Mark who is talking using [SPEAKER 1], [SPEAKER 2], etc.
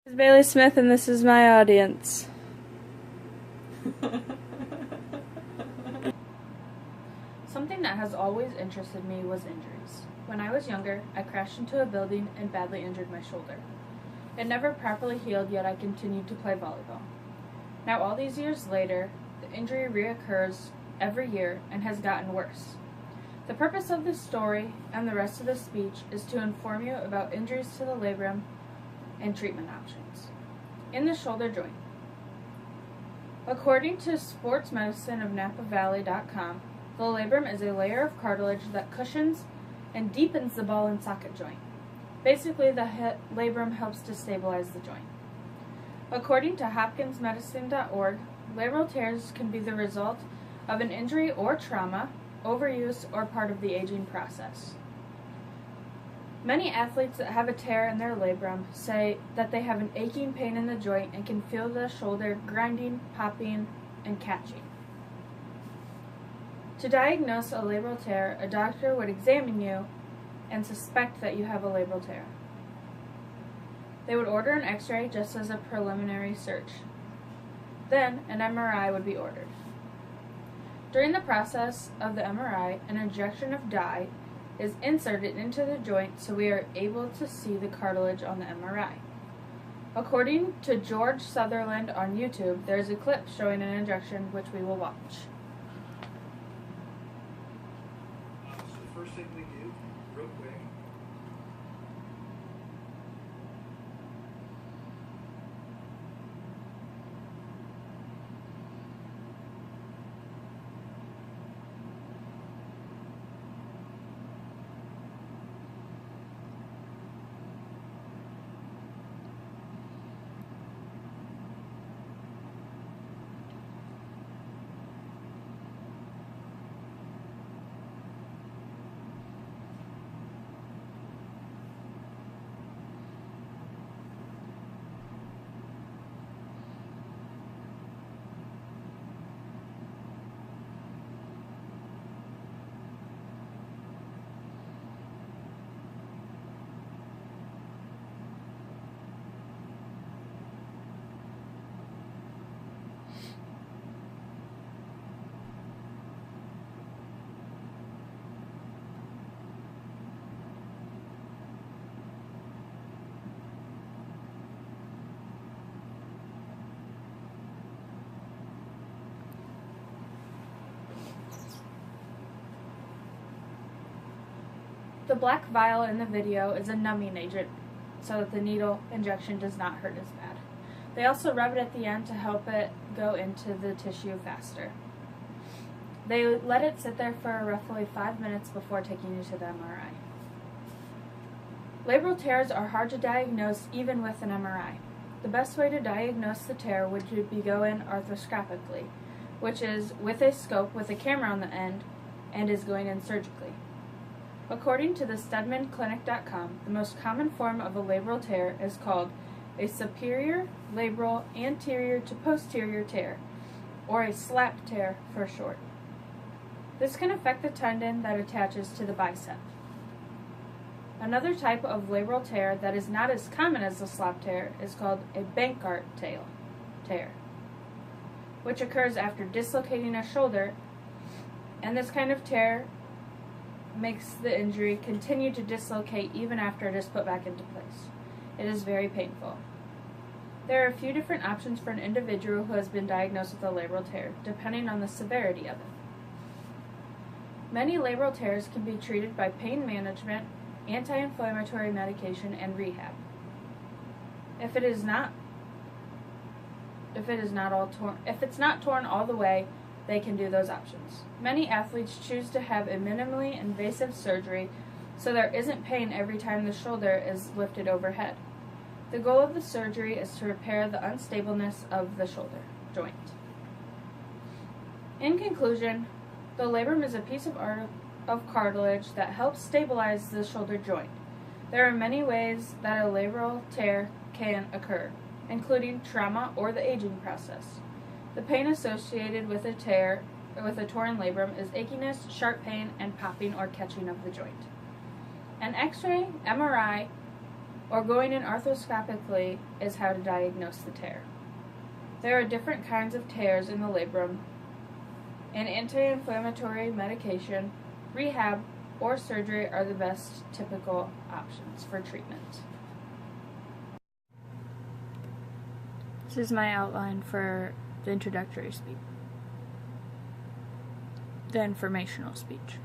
[SPEAKER 1] This is Bayley Smith, and this is my audience.
[SPEAKER 2] Something that has always interested me was injuries. When I was younger, I crashed into a building and badly injured my shoulder. It never properly healed, yet I continued to play volleyball. Now, all these years later, the injury reoccurs every year and has gotten worse. The purpose of this story and the rest of this speech is to inform you about injuries to the labrum and treatment options. In the shoulder joint. According to sportsmedicineofnapavalley.com, the labrum is a layer of cartilage that cushions and deepens the ball and socket joint. Basically, the labrum helps to stabilize the joint. According to hopkinsmedicine.org, labral tears can be the result of an injury or trauma, overuse, or part of the aging process. Many athletes that have a tear in their labrum say that they have an aching pain in the joint and can feel the shoulder grinding, popping, and catching. To diagnose a labral tear, a doctor would examine you and suspect that you have a labral tear. They would order an X-ray just as a preliminary search. Then, an MRI would be ordered. During the process of the MRI, an injection of dye is inserted into the joint so we are able to see the cartilage on the MRI. According to George Sutherland on YouTube, there is a clip showing an injection which we will watch.
[SPEAKER 3] So the first thing we do, real quick,
[SPEAKER 2] The black vial in the video is a numbing agent so that the needle injection does not hurt as bad. They also rub it at the end to help it go into the tissue faster. They let it sit there for roughly 5 minutes before taking you to the MRI. Labral tears are hard to diagnose even with an MRI. The best way to diagnose the tear would be go in arthroscopically, which is with a scope with a camera on the end and is going in surgically. According to the StedmanClinic.com, the most common form of a labral tear is called a superior labral anterior to posterior tear, or a slap tear for short. This can affect the tendon that attaches to the bicep. Another type of labral tear that is not as common as the slap tear is called a Bankart tear, which occurs after dislocating a shoulder, and this kind of tear makes the injury continue to dislocate even after it is put back into place. It is very painful. There are a few different options for an individual who has been diagnosed with a labral tear, depending on the severity of it. Many labral tears can be treated by pain management, anti-inflammatory medication, and rehab. If it's not torn all the way, they can do those options. Many athletes choose to have a minimally invasive surgery so there isn't pain every time the shoulder is lifted overhead. The goal of the surgery is to repair the unstableness of the shoulder joint. In conclusion, the labrum is a piece of cartilage that helps stabilize the shoulder joint. There are many ways that a labral tear can occur, including trauma or the aging process. The pain associated with a torn labrum is achiness, sharp pain, and popping or catching of the joint. An X-ray, MRI, or going in arthroscopically is how to diagnose the tear. There are different kinds of tears in the labrum, and anti-inflammatory medication, rehab, or surgery are the best typical options for treatment.
[SPEAKER 1] This is my outline for the introductory speech. The informational speech.